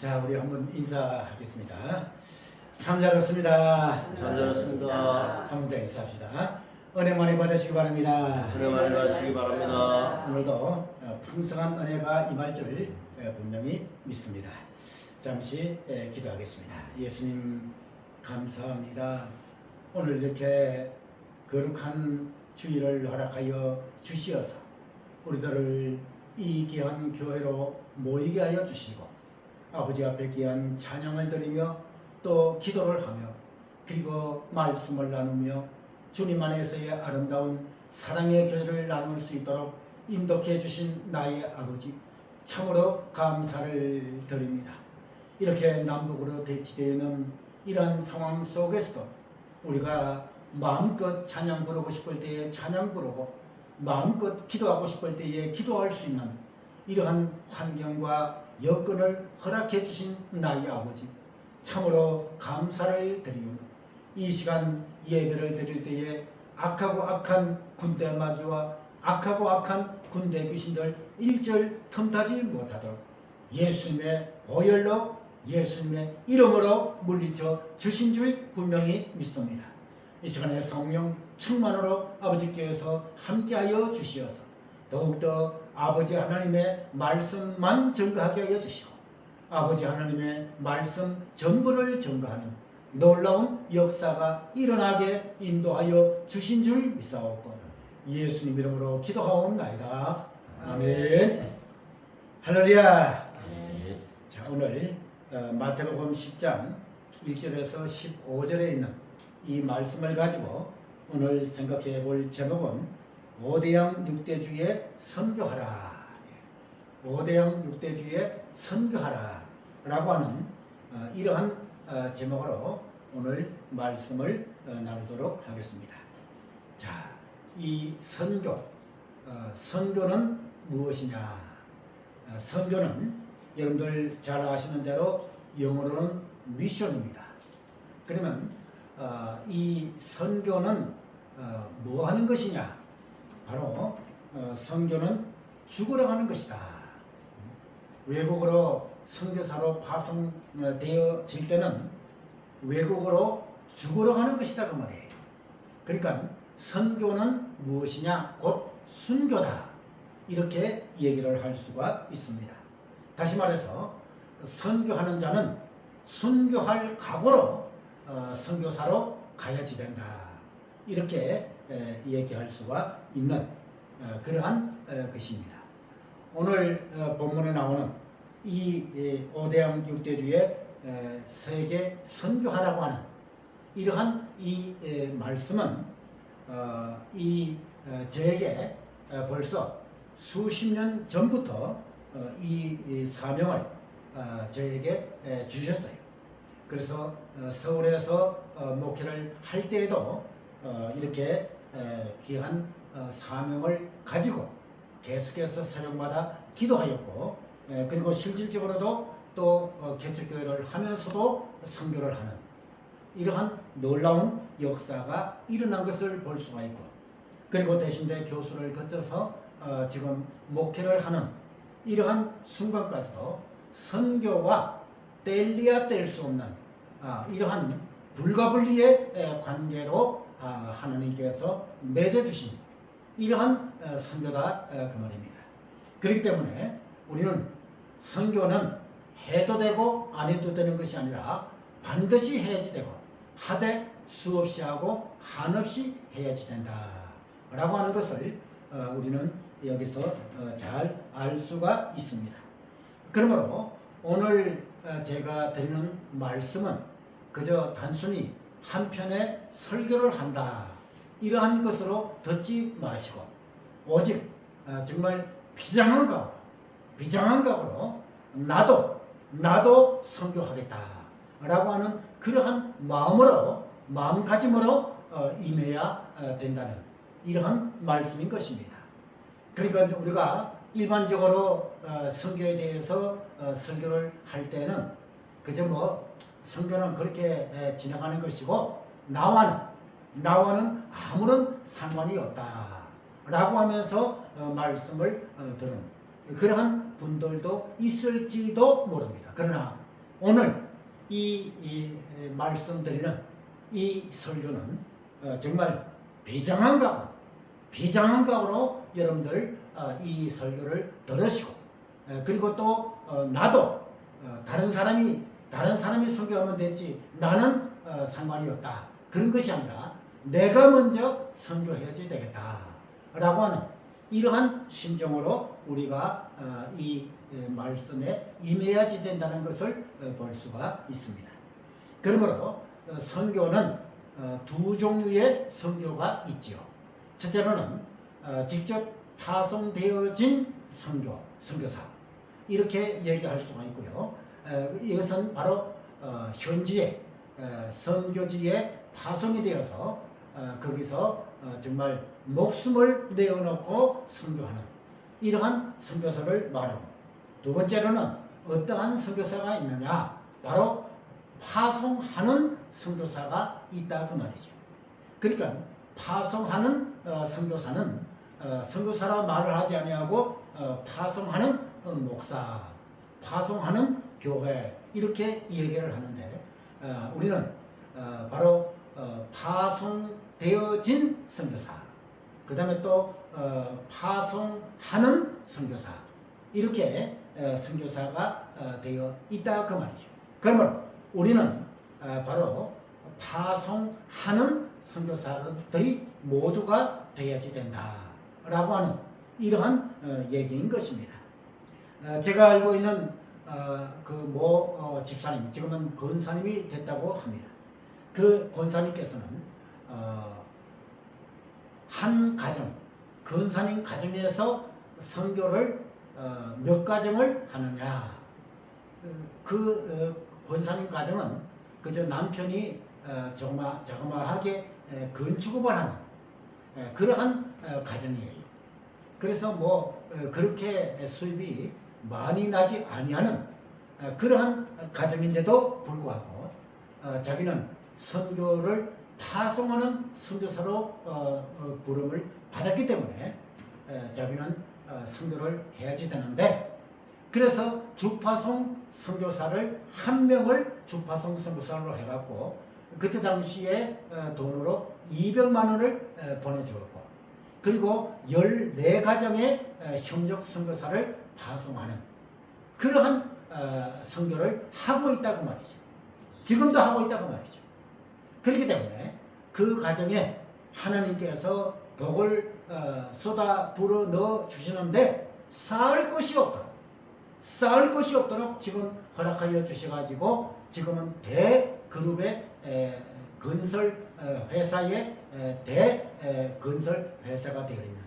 자, 우리 한번 인사하겠습니다. 참 잘했습니다. 잘 들었습니다. 한번 더 인사합시다. 은혜 많이 받으시기 바랍니다. 은혜 많이 받으시기 바랍니다. 오늘도 풍성한 은혜가 임할 줄 분명히 믿습니다. 잠시 기도하겠습니다. 예수님 감사합니다. 오늘 이렇게 거룩한 주일을 허락하여 주시어서 우리들을 이 귀한 교회로 모이게 하여 주시고 아버지 앞에 귀한 찬양을 드리며 또 기도를 하며 그리고 말씀을 나누며 주님 안에서의 아름다운 사랑의 교회를 나눌 수 있도록 인도해 주신 나의 아버지 참으로 감사를 드립니다. 이렇게 남북으로 대치되어 있는 이러한 상황 속에서도 우리가 마음껏 찬양 부르고 싶을 때에 찬양 부르고 마음껏 기도하고 싶을 때에 기도할 수 있는 이러한 환경과 여건을 허락해 주신 나의 아버지 참으로 감사를 드리며 이 시간 예배를 드릴 때에 악하고 악한 군대 마귀와 악하고 악한 군대 귀신들 일절 틈타지 못하도록 예수님의 보혈로 예수님의 이름으로 물리쳐 주신 줄 분명히 믿습니다. 이 시간에 성령 충만으로 아버지께서 함께하여 주시어서 더욱더 아버지 하나님의 말씀만 증거하게 하여 주시고 아버지 하나님의 말씀 전부를 증거하는 놀라운 역사가 일어나게 인도하여 주신 줄 믿사옵고 예수님 이름으로 기도하옵나이다. 아멘. 할렐루야. 자, 오늘 마태복음 10장 1절에서 15절에 있는 이 말씀을 가지고 오늘 생각해 볼 제목은 5대양 6대주의 선교하라. 5대양 6대주의 선교하라 라고 하는 이러한 제목으로 오늘 말씀을 나누도록 하겠습니다. 자, 이 선교, 선교는 무엇이냐? 선교는 여러분들 잘 아시는 대로 영어로는 미션입니다. 그러면 이 선교는 뭐 하는 것이냐? 바로 선교는 죽으러 가는 것이다. 외국으로 선교사로 파송되어질 때는 외국으로 죽으러 가는 것이다 그 말이에요. 그러니까 선교는 무엇이냐? 곧 순교다. 이렇게 얘기를 할 수가 있습니다. 다시 말해서 선교하는 자는 순교할 각오로 선교사로 가야지 된다. 이렇게 얘기할 수가 있는 그러한 것입니다. 오늘 본문에 나오는 이 5대양 6대주의 세계 선교하라고 하는 이러한 이 말씀은 저에게 벌써 수십 년 전부터 이 사명을 저에게 주셨어요. 그래서 서울에서 목회를 할 때에도 이렇게 귀한 사명을 가지고 계속해서 사명받아 기도하였고 그리고 실질적으로도 또 개척교회를 하면서도 선교를 하는 이러한 놀라운 역사가 일어난 것을 볼 수가 있고 그리고 대신대 교수를 거쳐서 지금 목회를 하는 이러한 순간까지도 선교와 뗄래야 뗄 수 없는 이러한 불가분리의 관계로 하나님께서 맺어주신 이러한 선교다 그 말입니다. 그렇기 때문에 우리는 선교는 해도 되고 안 해도 되는 것이 아니라 반드시 해야지 되고 하되 수없이 하고 한없이 해야지 된다 라고 하는 것을 우리는 여기서 잘 알 수가 있습니다. 그러므로 오늘 제가 드리는 말씀은 그저 단순히 한편의 설교를 한다 이러한 것으로 듣지 마시고 오직 정말 비장한 각오로 나도 선교하겠다 라고 하는 그러한 마음가짐으로 임해야 된다는 이러한 말씀인 것입니다. 그러니까 우리가 일반적으로 선교에 대해서 설교를 할 때는 그저 선교는 그렇게 지나가는 것이고 나와는 아무런 상관이 없다 라고 하면서 말씀을 들은 그러한 분들도 있을지도 모릅니다. 그러나 오늘 이 말씀드리는 이 설교는 정말 비장한 각오로 여러분들 이 설교를 들으시고 그리고 또 나도 다른 사람이 설교하면 되지 나는 상관이 없다. 그런 것이 아니라 내가 먼저 선교해야지 되겠다라고 하는 이러한 심정으로 우리가 이 말씀에 임해야지 된다는 것을 볼 수가 있습니다. 그러므로 선교는 두 종류의 선교가 있지요. 첫째로는 직접 파송되어진 선교사 이렇게 얘기할 수가 있고요. 이것은 바로 현지에 선교지에 파송이 되어서 거기서 정말 목숨을 내어놓고 선교하는 이러한 선교사를 말하고, 두 번째로는 어떠한 선교사가 있느냐, 바로 파송하는 선교사가 있다 그 말이죠. 그러니까 파송하는 선교사는 선교사라 말을 하지 아니하고 파송하는 목사, 파송하는 교회 이렇게 얘기를 하는데 우리는 바로 파송되어진 선교사, 그 다음에 또 파송하는 선교사 이렇게 선교사가 되어 있다 그 말이죠. 그러면 우리는 바로 파송하는 선교사들이 모두가 되어야지 된다라고 하는 이러한 얘기인 것입니다. 제가 알고 있는 집사님, 지금은 권사님이 됐다고 합니다. 그 권사님께서는 한 가정, 권사님 가정에서 선교를 몇 가정을 하느냐. 권사님 가정은 그저 남편이 조그마하게 건축업을 하는 그러한 가정이에요. 그래서 그렇게 수입이 많이 나지 아니하는 그러한 가정인데도 불구하고 자기는 선교를 파송하는 선교사로 부름을 받았기 때문에 자기는 선교를 해야지 되는데, 그래서 주파송 선교사를 한 명을 주파송 선교사로 해갖고 그때 당시에 돈으로 200만 원을 보내주었고, 그리고 14가정의 협력 선교사를 파송하는 그러한 선교를 하고 있다고 말이죠. 지금도 하고 있다고 말이죠. 그렇기 때문에 그 가정에 하나님께서 복을 쏟아 불어 넣어 주시는데 쌓을 것이 없도록 지금 허락하여 주셔가지고 지금은 대그룹의 건설 회사의 대건설 회사가 되어 있는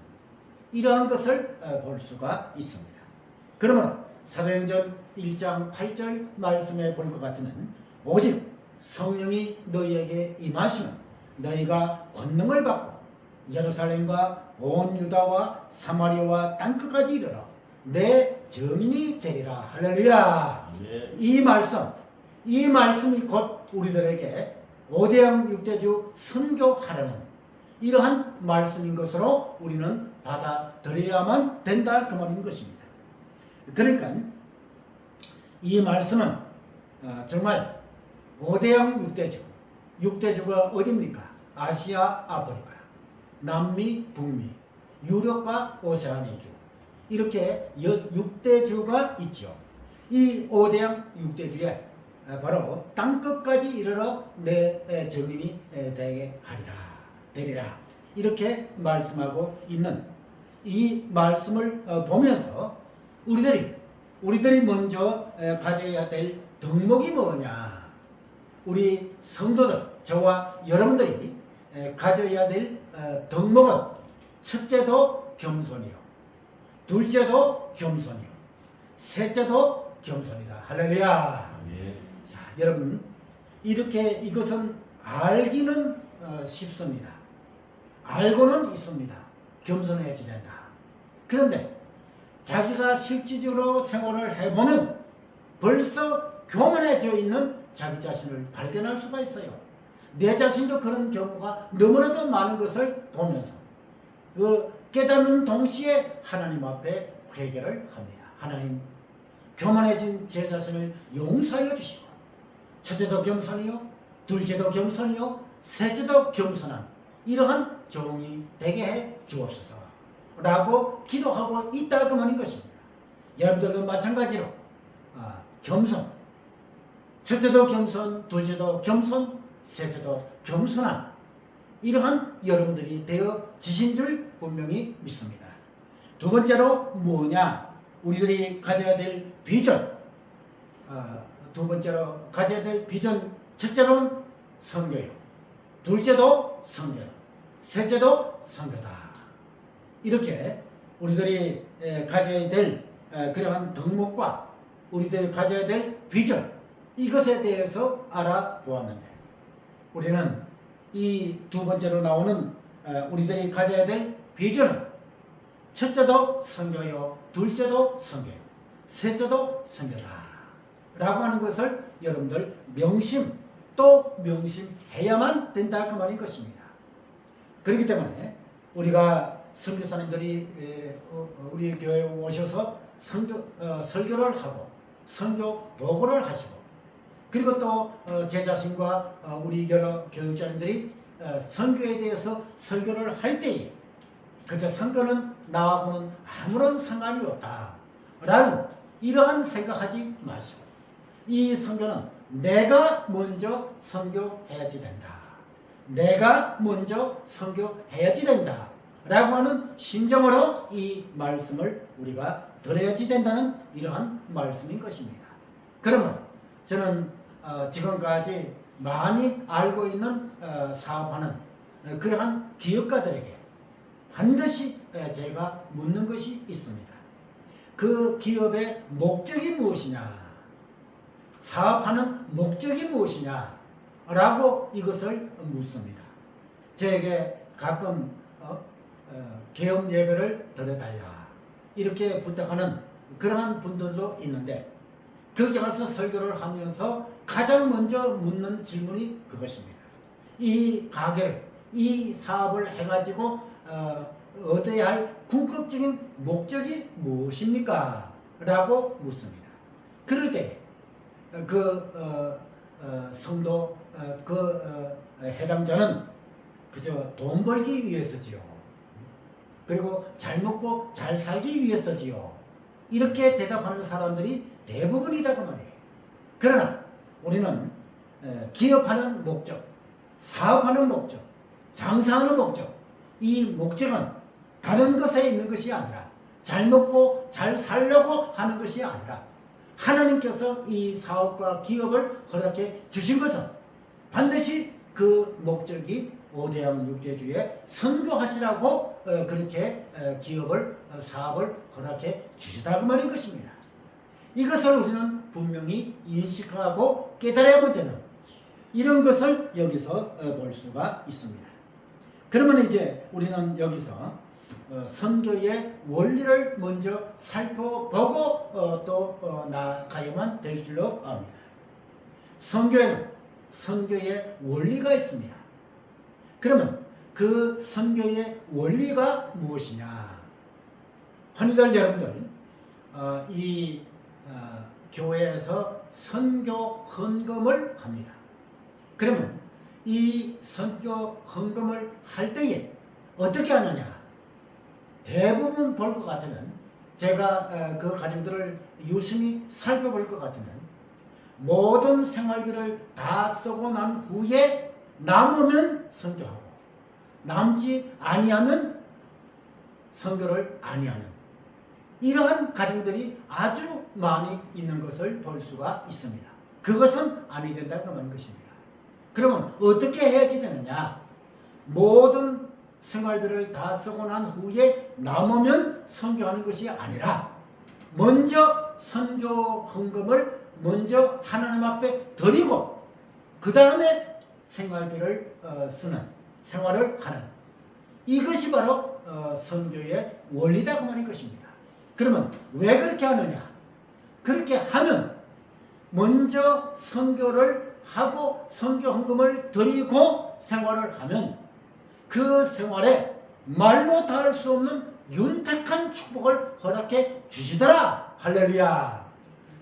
이러한 것을 볼 수가 있습니다. 그러면 사도행전 1장 8절 말씀에 볼 것 같으면 오직 성령이 너희에게 임하시면 너희가 권능을 받고 예루살렘과 온 유다와 사마리아와 땅끝까지 이르러 내 증인이 되리라. 할렐루야. 네. 이 말씀이 곧 우리들에게 5대양 6대주 선교하라는 이러한 말씀인 것으로 우리는 받아들여야만 된다 그 말인 것입니다. 그러니까 이 말씀은 정말 5대양 6대주, 6대주가 어디입니까? 아시아, 아프리카, 남미, 북미, 유럽과 오세아니아주 이렇게 6대주가 있죠. 이 5대양 6대주에 바로 땅끝까지 이르러 내 증인이 되게 되리라 이렇게 말씀하고 있는 이 말씀을 보면서 우리들이 먼저 가져야 될 덕목이 뭐냐? 우리 성도들, 저와 여러분들이 가져야 될 덕목은 첫째도 겸손이요, 둘째도 겸손이요, 셋째도 겸손이다. 할렐루야. 네. 자, 여러분 이렇게 이것은 알기는 쉽습니다. 알고는 있습니다. 겸손해야 된다. 그런데 자기가 실질적으로 생활을 해보면 벌써 교만해져 있는 자기 자신을 발견할 수가 있어요. 내 자신도 그런 경우가 너무나도 많은 것을 보면서 깨닫는 동시에 하나님 앞에 회개를 합니다. 하나님, 교만해진 제 자신을 용서하여 주시고 첫째도 겸손이요 둘째도 겸손이요 셋째도 겸손한 이러한 종이 되게 해 주옵소서 라고 기도하고 있다고 하는 것입니다. 여러분들도 마찬가지로 겸손, 첫째도 겸손, 둘째도 겸손, 셋째도 겸손한 이러한 여러분들이 되어지신 줄 분명히 믿습니다. 두 번째로 뭐냐? 우리들이 가져야 될 비전. 두 번째로 가져야 될 비전, 첫째로는 선교요, 둘째도 선교, 셋째도 선교다. 이렇게 우리들이 가져야 될 그러한 덕목과 우리들이 가져야 될 비전, 이것에 대해서 알아보았는데 우리는 이 두 번째로 나오는 우리들이 가져야 될 비전은 첫째도 선교요, 둘째도 선교요, 셋째도 선교다 라고 하는 것을 여러분들 또 명심해야만 된다 그 말인 것입니다. 그렇기 때문에 우리가 선교사님들이 우리 교회에 오셔서 설교를 하고 선교 보고를 하시고 그리고 또 제 자신과 우리 여러 교육자님들이 선교에 대해서 설교를 할 때에 그저 선교는 나하고는 아무런 상관이 없다 라는 이러한 생각하지 마시고 이 선교는 내가 먼저 선교해야지 된다, 내가 먼저 선교해야지 된다 라고 하는 심정으로 이 말씀을 우리가 들어야지 된다는 이러한 말씀인 것입니다. 그러면 저는 지금까지 많이 알고 있는 사업하는 그러한 기업가들에게 반드시 제가 묻는 것이 있습니다. 그 기업의 목적이 무엇이냐, 사업하는 목적이 무엇이냐 라고 이것을 묻습니다. 저에게 가끔 개업 예배를 드려달라 이렇게 부탁하는 그러한 분들도 있는데 거기 가서 설교를 하면서 가장 먼저 묻는 질문이 그것입니다. 이 가게를, 이 사업을 해가지고 얻어야 할 궁극적인 목적이 무엇입니까? 라고 묻습니다. 그럴 때 성도 해당자는 그저 돈 벌기 위해서지요. 그리고 잘 먹고 잘 살기 위해서지요. 이렇게 대답하는 사람들이 대부분이다 그 말이에요. 그러나 우리는 기업하는 목적, 사업하는 목적, 장사하는 목적, 이 목적은 다른 것에 있는 것이 아니라 잘 먹고 잘 살려고 하는 것이 아니라 하나님께서 이 사업과 기업을 허락해 주신 것은 반드시 그 목적이 5대양 6대주에 선교하시라고 그렇게 기업을 사업을 허락해 주시다 그 말인 것입니다. 이것을 우리는 분명히 인식하고 깨달아야 되는 이런 것을 여기서 볼 수가 있습니다. 그러면 이제 우리는 여기서 선교의 원리를 먼저 살펴보고 또 나아가야만 될 줄로 압니다. 선교에는 선교의 원리가 있습니다. 그러면 그 선교의 원리가 무엇이냐? 흔히들 여러분들 이 교회에서 선교 헌금을 합니다. 그러면 이 선교 헌금을 할 때에 어떻게 하느냐? 대부분 볼 것 같으면 제가 그 가정들을 유심히 살펴볼 것 같으면 모든 생활비를 다 쓰고 난 후에 남으면 선교하고 남지 아니하면 선교를 아니하는 이러한 가정들이 아주 많이 있는 것을 볼 수가 있습니다. 그것은 아니 된다고 하는 것입니다. 그러면 어떻게 해야지 되느냐? 모든 생활비를 다 쓰고 난 후에 남으면 선교하는 것이 아니라 먼저 선교 헌금을 먼저 하나님 앞에 드리고 그 다음에 생활비를 쓰는 생활을 하는 이것이 바로 선교의 원리다고 하는 것입니다. 그러면 왜 그렇게 하느냐? 그렇게 하면 먼저 선교를 하고 선교 헌금을 드리고 생활을 하면 그 생활에 말로 다 할 수 없는 윤택한 축복을 허락해 주시더라. 할렐루야.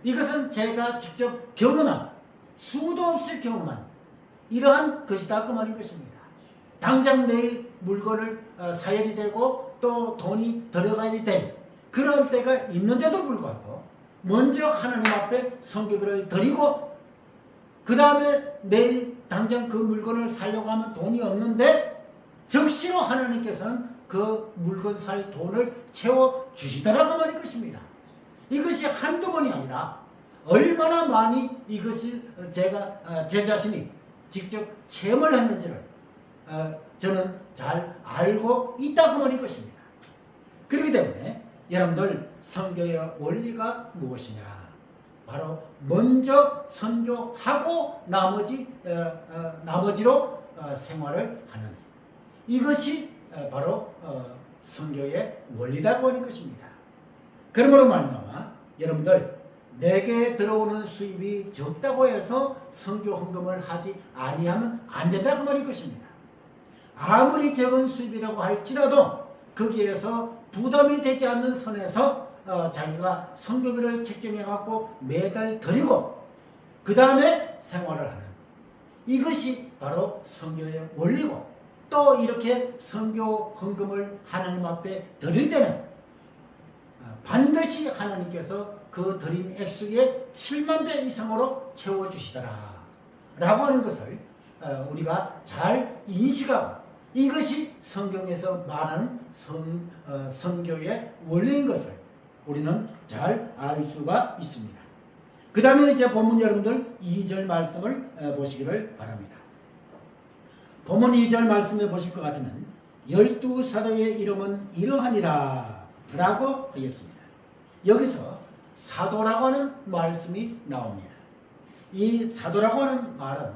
이것은 제가 직접 경험한, 수도 없이 경험한 이러한 것이다 그 말인 것입니다. 당장 내일 물건을 사야지 되고 또 돈이 들어가야지 될 그런 때가 있는데도 불구하고 먼저 하나님 앞에 성교비를 드리고 그 다음에 내일 당장 그 물건을 사려고 하면 돈이 없는데 즉시로 하나님께서는 그 물건 살 돈을 채워주시더라고 말인 것입니다. 이것이 한두 번이 아니라 얼마나 많이 이것이 제가 제 자신이 직접 체험을 했는지를 저는 잘 알고 있다고 말인 것입니다. 그렇기 때문에 여러분들 선교의 원리가 무엇이냐? 바로 먼저 선교하고 나머지로 생활을 하는 이것이 바로 선교의 원리다고 하는 것입니다. 그러므로 말미암아 여러분들 내게 들어오는 수입이 적다고 해서 선교 헌금을 하지 아니하면 안 된다고 말인 것입니다. 아무리 적은 수입이라고 할지라도 거기에서 부담이 되지 않는 선에서 자기가 선교비를 책정해 갖고 매달 드리고 그 다음에 생활을 하는 이것이 바로 선교의 원리고 또 이렇게 선교 헌금을 하나님 앞에 드릴 때는 반드시 하나님께서 그 드린 액수의 7만 배 이상으로 채워주시더라 라고 하는 것을 우리가 잘 인식하고 이것이 성경에서 말하는 선교의 원리인 것을 우리는 잘 알 수가 있습니다. 그 다음에 이제 본문 여러분들 2절 말씀을 보시기를 바랍니다. 본문 2절 말씀을 보실 것 같으면 12사도의 이름은 이러하니라 라고 하였습니다. 여기서 사도라고 하는 말씀이 나옵니다. 이 사도라고 하는 말은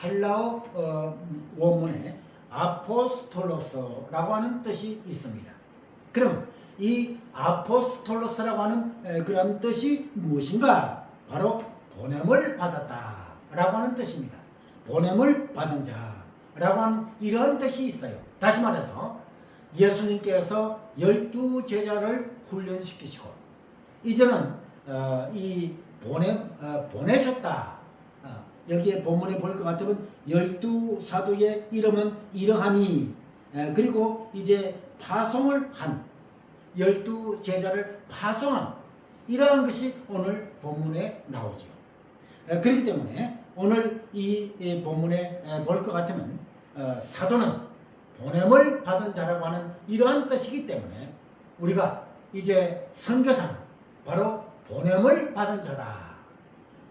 헬라어 원문에 아포스톨로스라고 하는 뜻이 있습니다. 그럼 이 아포스톨로스라고 하는 그런 뜻이 무엇인가? 바로 보냄을 받았다라고 하는 뜻입니다. 보냄을 받은 자라고 하는 이런 뜻이 있어요. 다시 말해서 예수님께서 12제자를 훈련시키시고 이제는 이 보내셨다. 여기에 본문에 볼 것 같으면 12사도의 이름은 이러하니 그리고 이제 파송을 한 12제자를 파송한 이러한 것이 오늘 본문에 나오죠. 그렇기 때문에 오늘 이 본문에 볼 것 같으면 사도는 보냄을 받은 자라고 하는 이러한 뜻이기 때문에 우리가 이제 선교사는 바로 보냄을 받은 자다.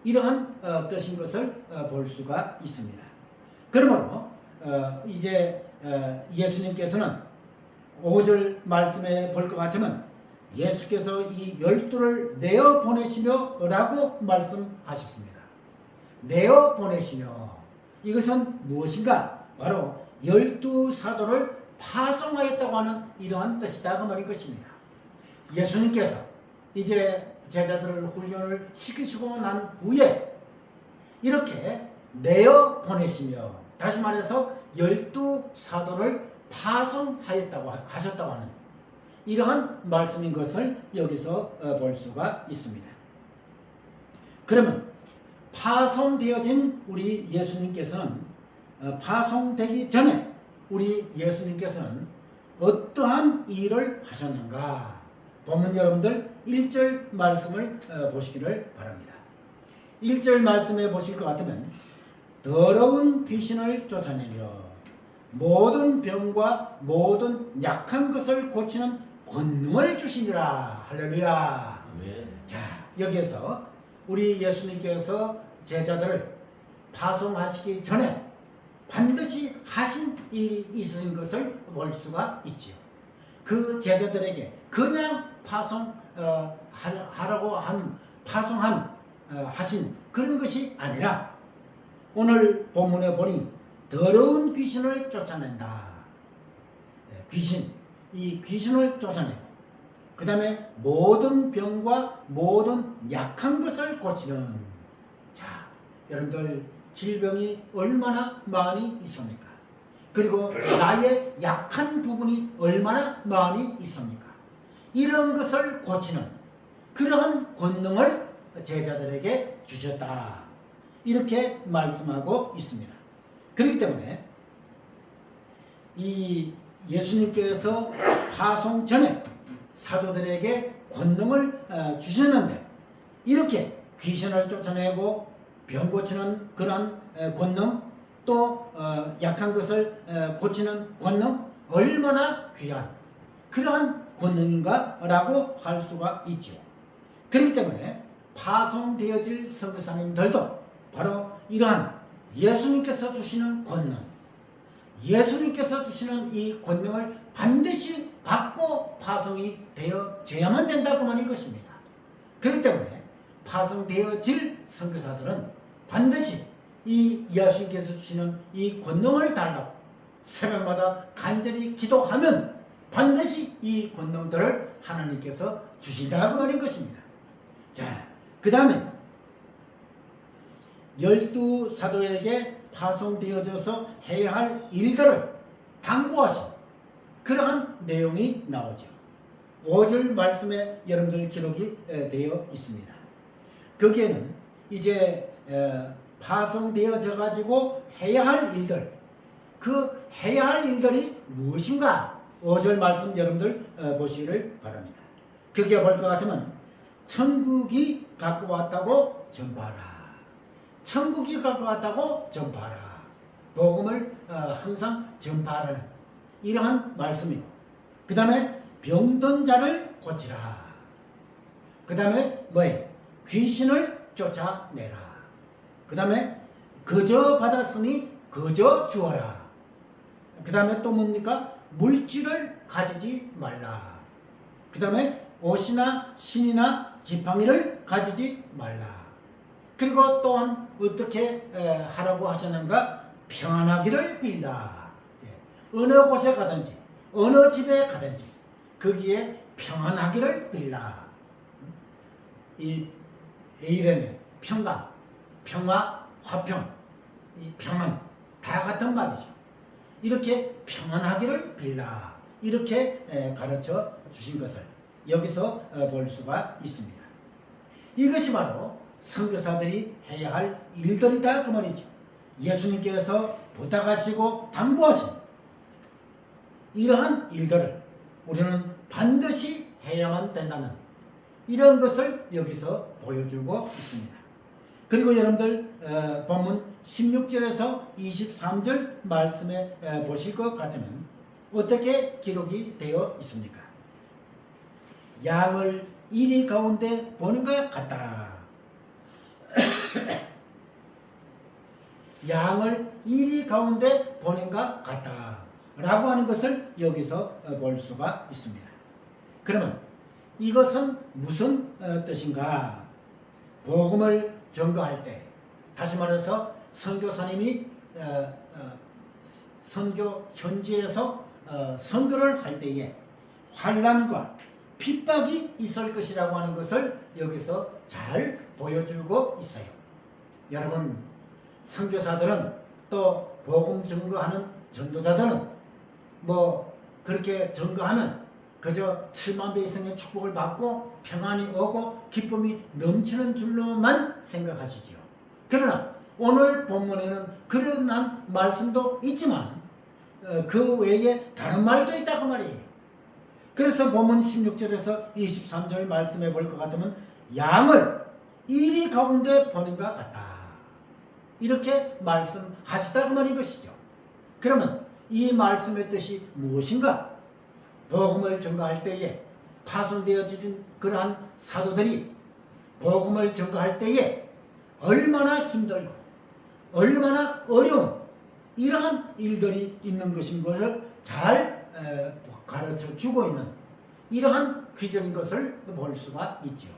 이러한 뜻인 것을 볼 수가 있습니다. 그러므로 이제 예수님께서는 5절 말씀에 볼 것 같으면 예수께서 이 12를 내어 보내시며 라고 말씀하셨습니다. 내어 보내시며 이것은 무엇인가? 바로 12사도를 파송하였다고 하는 이러한 뜻이다 그 말인 것입니다. 예수님께서 이제 제자들을 훈련을 시키시고 난 후에 이렇게 내어 보내시며 다시 말해서 12사도를 파송하였다고 하셨다고 하는 이러한 말씀인 것을 여기서 볼 수가 있습니다. 그러면 파송되어진 우리 예수님께서는 파송되기 전에 우리 예수님께서는 어떠한 일을 하셨는가? 본문 여러분들 1절 말씀을 보시기를 바랍니다. 1절 말씀에 보실 것 같으면 더러운 귀신을 쫓아내며 모든 병과 모든 약한 것을 고치는 권능을 주시니라. 할렐루야. 아멘. 자, 여기에서 우리 예수님께서 제자들을 파송하시기 전에 반드시 하신 일이 있으신 것을 볼 수가 있지요. 그 제자들에게 그냥 파송하라고 하신 그런 것이 아니라 오늘 본문에 보니 더러운 귀신을 쫓아낸다. 이 귀신을 쫓아내고 그 다음에 모든 병과 모든 약한 것을 고치는. 자, 여러분들 질병이 얼마나 많이 있습니까? 그리고 나의 약한 부분이 얼마나 많이 있습니까? 이런 것을 고치는 그러한 권능을 제자들에게 주셨다. 이렇게 말씀하고 있습니다. 그렇기 때문에 이 예수님께서 파송 전에 사도들에게 권능을 주셨는데 이렇게 귀신을 쫓아내고 병 고치는 그런 권능 또 약한 것을 고치는 권능 얼마나 귀한 그러한 권능인가 라고 할 수가 있죠. 그렇기 때문에 파송되어질 선교사님들도 바로 이러한 예수님께서 주시는 권능 예수님께서 주시는 이 권능을 반드시 받고 파송이 되어져야만 된다 그 말인 것입니다. 그렇기 때문에 파송되어질 선교사들은 반드시 이 예수님께서 주시는 이 권능을 달라고 새벽마다 간절히 기도하면 반드시 이 권능들을 하나님께서 주신다 그 말인 것입니다. 자, 그 다음에 12사도에게 파송되어져서 해야 할 일들을 당부하신 그러한 내용이 나오죠. 5절 말씀에 여러분들 기록이 되어 있습니다. 거기에는 이제 파송되어져 가지고 해야 할 일들 그 해야 할 일들이 무엇인가 5절 말씀 여러분들 보시기를 바랍니다. 거기에 볼 것 같으면 천국이 갖고 왔다고 전파하라. 천국이 갖고 왔다고 전파하라. 복음을 항상 전파하라는 이러한 말씀이고 그 다음에 병든 자를 고치라. 그 다음에 뭐예요? 귀신을 쫓아내라. 그 다음에 거저 받았으니 거저 주어라. 그 다음에 또 뭡니까? 물질을 가지지 말라. 그 다음에 옷이나 신이나 지팡이를 가지지 말라. 그리고 또한 어떻게 하라고 하셨는가? 평안하기를 빌라. 어느 곳에 가든지 어느 집에 가든지 거기에 평안하기를 빌라. 이 에이레네 평강, 평화, 화평, 이 평안 다 같은 말이죠. 이렇게 평안하기를 빌라. 이렇게 가르쳐 주신 것을 여기서 볼 수가 있습니다. 이것이 바로 선교사들이 해야 할 일들이다 그 말이죠. 예수님께서 부탁하시고 당부하신 이러한 일들을 우리는 반드시 해야만 된다는 이런 것을 여기서 보여주고 있습니다. 그리고 여러분들 본문 16절에서 23절 말씀에 보실 것 같으면 어떻게 기록이 되어 있습니까? 양을 이리 가운데 보는 것 같다. 양을 이리 가운데 보낸 것 같다 라고 하는 것을 여기서 볼 수가 있습니다. 그러면 이것은 무슨 뜻인가? 복음을 전거할 때 다시 말해서 선교사님이 선교 현지에서 선교를 할 때에 환난과 핍박이 있을 것이라고 하는 것을 여기서 잘 보여주고 있어요. 여러분 선교사들은 또 복음 증거하는 전도자들은 뭐 그렇게 증거하면 그저 7만 배 이상의 축복을 받고 평안이 오고 기쁨이 넘치는 줄로만 생각하시지요. 그러나 오늘 본문에는 그런 말씀도 있지만 그 외에 다른 말도 있다 그 말이에요. 그래서 본문 16절에서 23절 말씀해 볼 것 같으면 양을 이리 가운데 보는 것 같다. 이렇게 말씀하시다 그 말인 것이죠. 그러면 이 말씀의 뜻이 무엇인가? 복음을 전가할 때에 파손되어진 그러한 사도들이 복음을 전가할 때에 얼마나 힘들고 얼마나 어려운 이러한 일들이 있는 것인 것을 잘 가르쳐 주고 있는 이러한 귀적인 것을 볼 수가 있죠.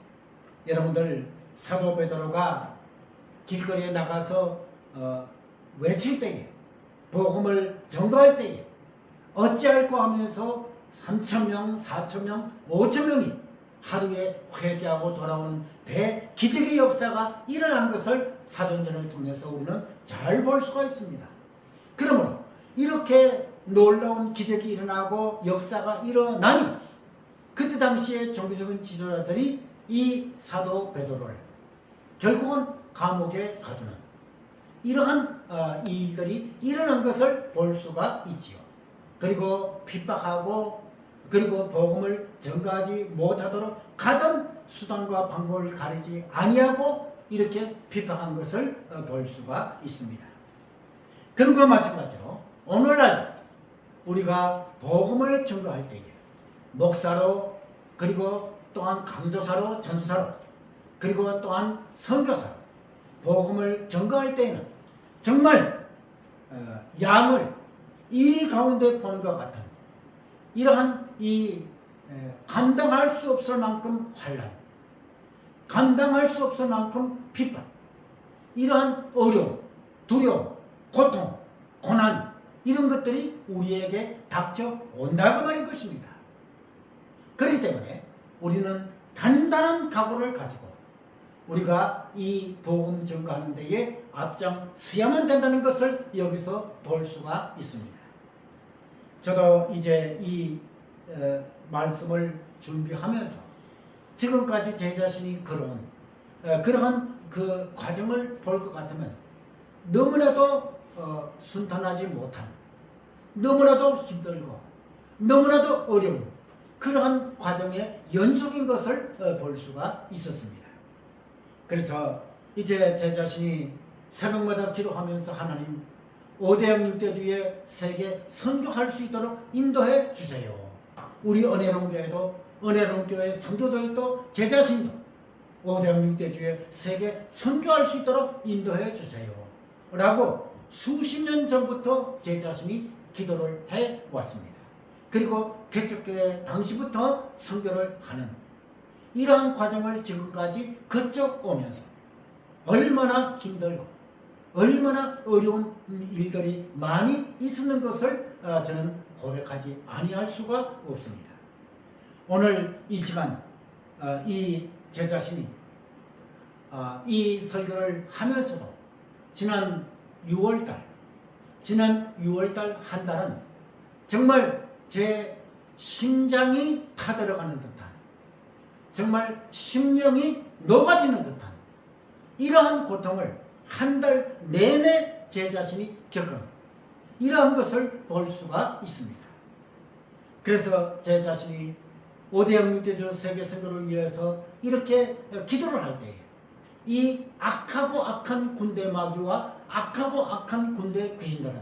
여러분들 사도 베드로가 길거리에 나가서 외칠 때에 복음을 전도할 때에 어찌할꼬 하면서 3,000명, 4,000명, 5,000명이 하루에 회개하고 돌아오는 대기적의 역사가 일어난 것을 사도행전을 통해서 우리는 잘 볼 수가 있습니다. 그러므로 이렇게 놀라운 기적이 일어나고 역사가 일어나니 그때 당시에 종교적인 지도자들이 이 사도 베드로를 결국은 감옥에 가두는 이러한 일들이 일어난 것을 볼 수가 있지요. 그리고 핍박하고 그리고 복음을 전가하지 못하도록 가던 수단과 방법을 가리지 아니하고 이렇게 핍박한 것을 볼 수가 있습니다. 그런과 마찬가지로 오늘날 우리가 복음을 전가할 때에 목사로 그리고 또한 강도사로 전도사로 그리고 또한 선교사로 복음을 전가할 때에는 정말 양을 이 가운데 보는 것 같은 이러한 감당할 수 없을 만큼 환난, 감당할 수 없을 만큼 핍박, 이러한 어려움, 두려움, 고통, 고난 이런 것들이 우리에게 닥쳐온다고 말인 것입니다. 그렇기 때문에 우리는 단단한 각오를 가지고 우리가 이 복음 전가하는 데에 앞장서야만 된다는 것을 여기서 볼 수가 있습니다. 저도 이제 이 말씀을 준비하면서 지금까지 제 자신이 걸어온 그러한 그 과정을 볼 것 같으면 너무나도 순탄하지 못한, 너무나도 힘들고 너무나도 어려운 그러한 과정의 연속인 것을 볼 수가 있었습니다. 그래서 이제 제 자신이 새벽마다 기도하면서 하나님 5대양 6대주의 세계 선교할 수 있도록 인도해 주세요. 우리 은혜로운교회도 은혜로운교회 성도들도 제 자신도 5대양 6대주의 세계 선교할 수 있도록 인도해 주세요 라고 수십 년 전부터 제 자신이 기도를 해왔습니다. 그리고 개척교회 당시부터 선교를 하는 이러한 과정을 지금까지 거쳐오면서 얼마나 힘들고 얼마나 어려운 일들이 많이 있었는 것을 저는 고백하지 아니할 수가 없습니다. 오늘 이 시간 이 제 자신이 이 설교를 하면서도 지난 6월달 한 달은 정말 제 심장이 타들어가는 듯한 정말 심령이 녹아지는 듯한 이러한 고통을 한 달 내내 제 자신이 겪은 이러한 것을 볼 수가 있습니다. 그래서 제 자신이 5대양 6대주 세계 선교를 위해서 이렇게 기도를 할 때에 이 악하고 악한 군대 마귀와 악하고 악한 군대 귀신들은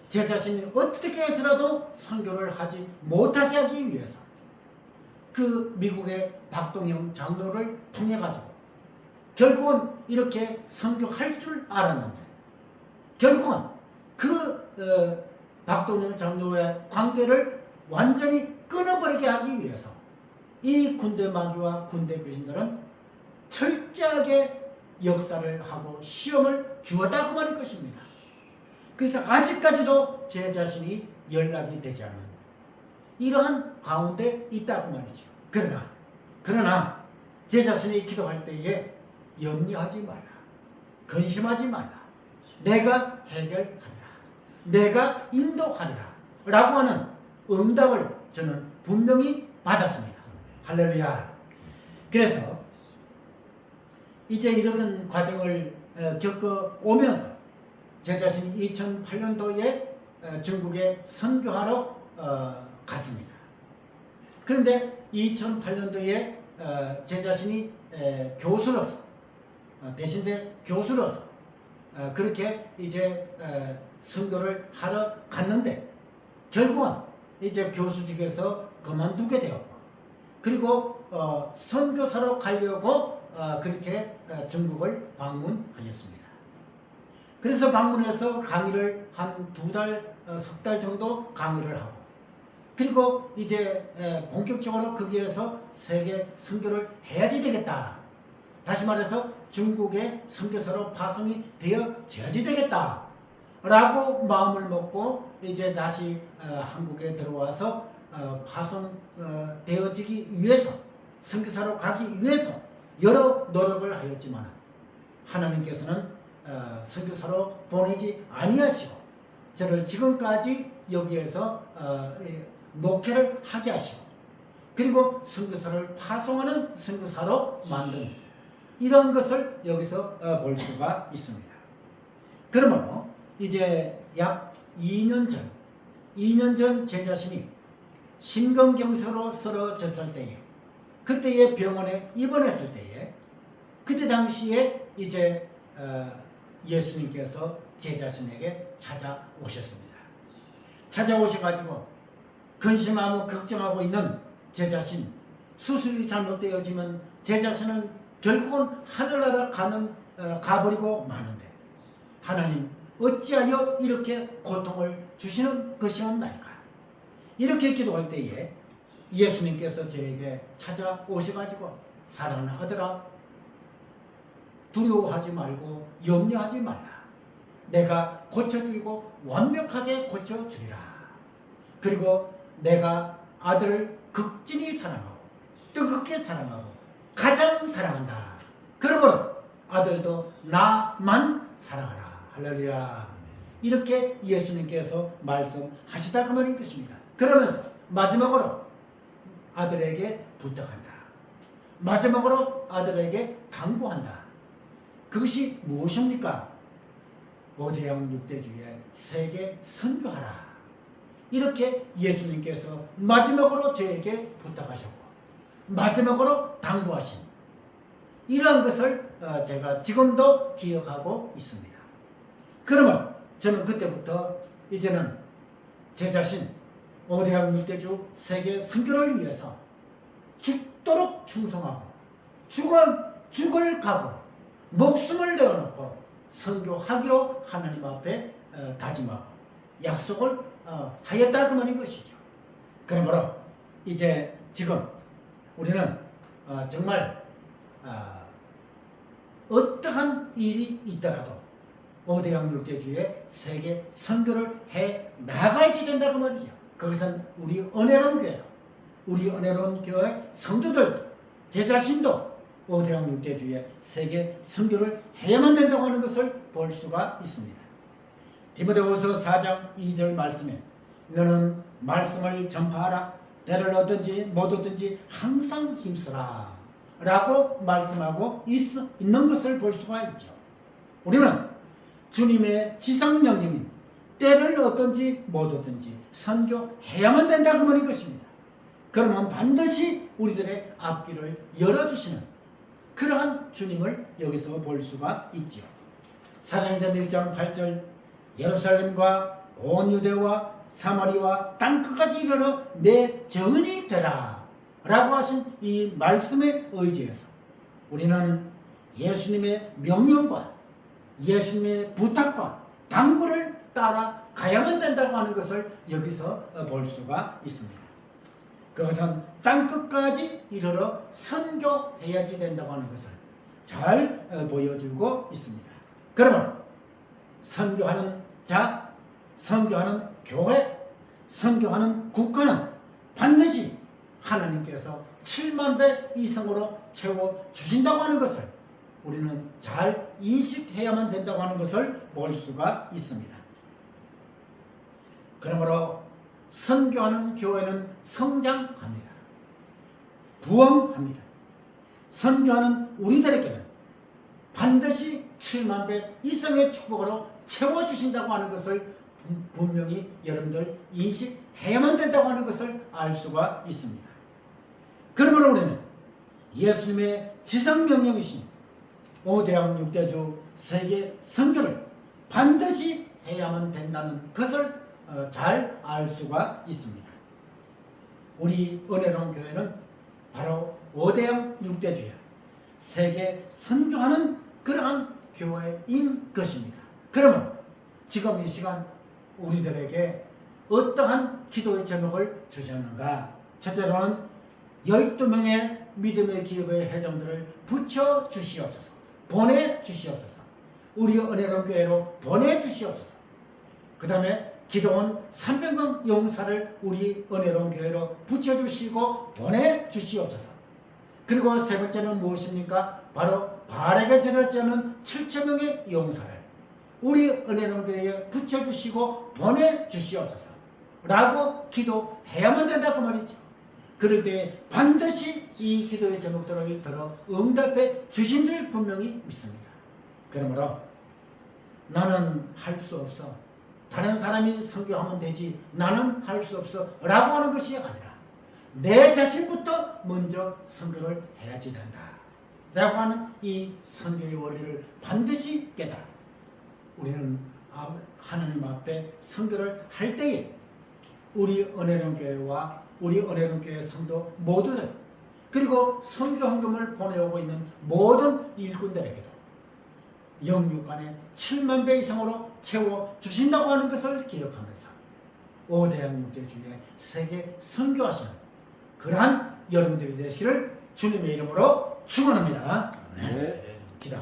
제 자신이 어떻게 해서라도 선교를 하지 못하게 하기 위해서 그 미국의 박동영 장로를 통해 가지고 결국은 이렇게 선교할 줄 알았는데 결국은 그 박동영 장로의 관계를 완전히 끊어버리게 하기 위해서 이 군대 마귀와 군대 귀신들은 철저하게 역사를 하고 시험을 주었다고 말할 것입니다. 그래서 아직까지도 제 자신이 연락이 되지 않은 이러한 가운데 있다고 말이죠. 그러나 제 자신이 기도할 때에 염려하지 말라, 근심하지 말라, 내가 해결하리라, 내가 인도하리라 라고 하는 응답을 저는 분명히 받았습니다. 할렐루야. 그래서 이제 이런 과정을 겪어오면서 제 자신이 2008년도에 중국에 선교하러 갔습니다. 그런데 2008년도에 제 자신이 교수로서 대신에 교수로서 그렇게 이제 선교를 하러 갔는데 결국은 이제 교수직에서 그만두게 되었고 그리고 선교사로 가려고 그렇게 중국을 방문하였습니다. 그래서 방문해서 강의를 한 2달, 석 달 정도 강의를 하고 그리고 이제 본격적으로 거기에서 세계 선교를 해야지 되겠다. 다시 말해서 중국의 선교사로 파송이 되어져야지 되겠다. 라고 마음을 먹고 이제 다시 한국에 들어와서 파송되어지기 위해서 선교사로 가기 위해서 여러 노력을 하였지만 하나님께서는 선교사로 보내지 아니하시고 저를 지금까지 여기에서 목회를 하게 하시고 그리고 선교사를 파송하는 선교사로 만든 이런 것을 여기서 볼 수가 있습니다. 그러므로 이제 약 2년 전 제 자신이 심근경색으로 쓰러졌을 때에, 그때의 병원에 입원했을 때에, 그때 당시에 이제 예수님께서 제 자신에게 찾아오셨습니다. 찾아오셔가지고 근심하고 걱정하고 있는 제 자신, 수술이 잘못되어지면 제 자신은 결국은 하늘나라 가버리고 마는데, 하나님 어찌하여 이렇게 고통을 주시는 것이옵나이까? 이렇게 기도할 때에 예수님께서 저에게 찾아오셔가지고, 사랑하는 아들아, 두려워하지 말고 염려하지 말라. 내가 고쳐주고 완벽하게 고쳐주리라. 그리고 내가 아들을 극진히 사랑하고 뜨겁게 사랑하고 가장 사랑한다. 그러므로 아들도 나만 사랑하라. 할렐루야. 이렇게 예수님께서 말씀하시다 그 말인 것입니다. 그러면서 마지막으로 아들에게 부탁한다. 마지막으로 아들에게 당부한다. 그것이 무엇입니까? 오대양 6대주에 세계 선교하라. 이렇게 예수님께서 마지막으로 저에게 부탁하셨고 마지막으로 당부하신 이러한 것을 제가 지금도 기억하고 있습니다. 그러면 저는 그때부터 이제는 제 자신 오대양 6대주 세계 선교를 위해서 죽도록 충성하고 죽을 각오로 목숨을 내어놓고 선교하기로 하나님 앞에 다짐하고 약속을 하였다 그 말인 것이죠. 그러므로 이제 지금 우리는 정말 어떠한 일이 있더라도 오대양 6대주의 세계 선교를 해 나가야지 된다 그 말이죠. 그것은 우리 은혜로운 교회도, 우리 은혜로운 교회 성도들도, 제 자신도 오대양 6대주의 세계 선교를 해야만 된다고 하는 것을 볼 수가 있습니다. 디모데후서 4장 2절 말씀에 너는 말씀을 전파하라. 때를 얻든지 못 얻든지 항상 힘쓰라 라고 말씀하고 있는 것을 볼 수가 있죠. 우리는 주님의 지상명령인 때를 얻든지 못 얻든지 선교해야만 된다 그 말인 것입니다. 그러면 반드시 우리들의 앞길을 열어주시는 그러한 주님을 여기서 볼 수가 있지요. 사도행전 1장 8절 예루살렘과 온 유대와 사마리와 땅끝까지 이르러 내 증인이 되라 라고 하신 이 말씀에 의지해서 우리는 예수님의 명령과 예수님의 부탁과 당부를 따라가야만 된다고 하는 것을 여기서 볼 수가 있습니다. 그것은 땅끝까지 이르러 선교해야지 된다고 하는 것을 잘 보여주고 있습니다. 그러면 선교하는 자, 선교하는 교회, 선교하는 국가는 반드시 하나님께서 7만 배 이상으로 채워주신다고 하는 것을 우리는 잘 인식해야만 된다고 하는 것을 볼 수가 있습니다. 그러므로 선교하는 교회는 성장합니다. 부흥합니다. 선교하는 우리들에게는 반드시 7만 배 이상의 축복으로 채워주신다고 하는 것을 분명히 여러분들 인식해야만 된다고 하는 것을 알 수가 있습니다. 그러므로 우리는 예수님의 지상명령이신 오대양 6대주 세계 선교를 반드시 해야만 된다는 것을 잘 알 수가 있습니다. 우리 은혜로운 교회는 바로 오대양 6대주야 세계 선교하는 그러한 교회인 것입니다. 그러면 지금 이 시간 우리들에게 어떠한 기도의 제목을 주셨는가? 첫째로는 12명의 믿음의 기업의 회장들을 붙여주시옵소서, 보내주시옵소서, 우리 은혜로운 교회로 보내주시옵소서. 그 다음에 기도원 300명 용사를 우리 은혜로운 교회로 붙여주시고 보내주시옵소서. 그리고 세 번째는 무엇입니까? 바로 바알에게 절하지 않은 7,000명의 용사를 우리 은혜로운 교회에 붙여주시고 보내주시옵소서 라고 기도해야만 된다고 말이죠. 그럴 때 반드시 이 기도의 제목들을 들어 응답해 주신 줄 분명히 믿습니다. 그러므로 나는 할 수 없어, 다른 사람이 선교하면 되지, 나는 할 수 없어 라고 하는 것이 아니라 내 자신부터 먼저 선교를 해야지 된다 라고 하는 이 선교의 원리를 반드시 깨달아 우리는 하나님 앞에 선교를 할 때에 우리 은혜로운교회와 우리 은혜로운교회 성도 모두들, 그리고 선교 헌금을 보내오고 있는 모든 일꾼들에게도 영육간에 7만 배 이상으로 채워 주신다고 하는 것을 기억하면서 오대양육대주의 세계 선교하시는 그러한 여러분들이 되시기를 주님의 이름으로 축원합니다. 네.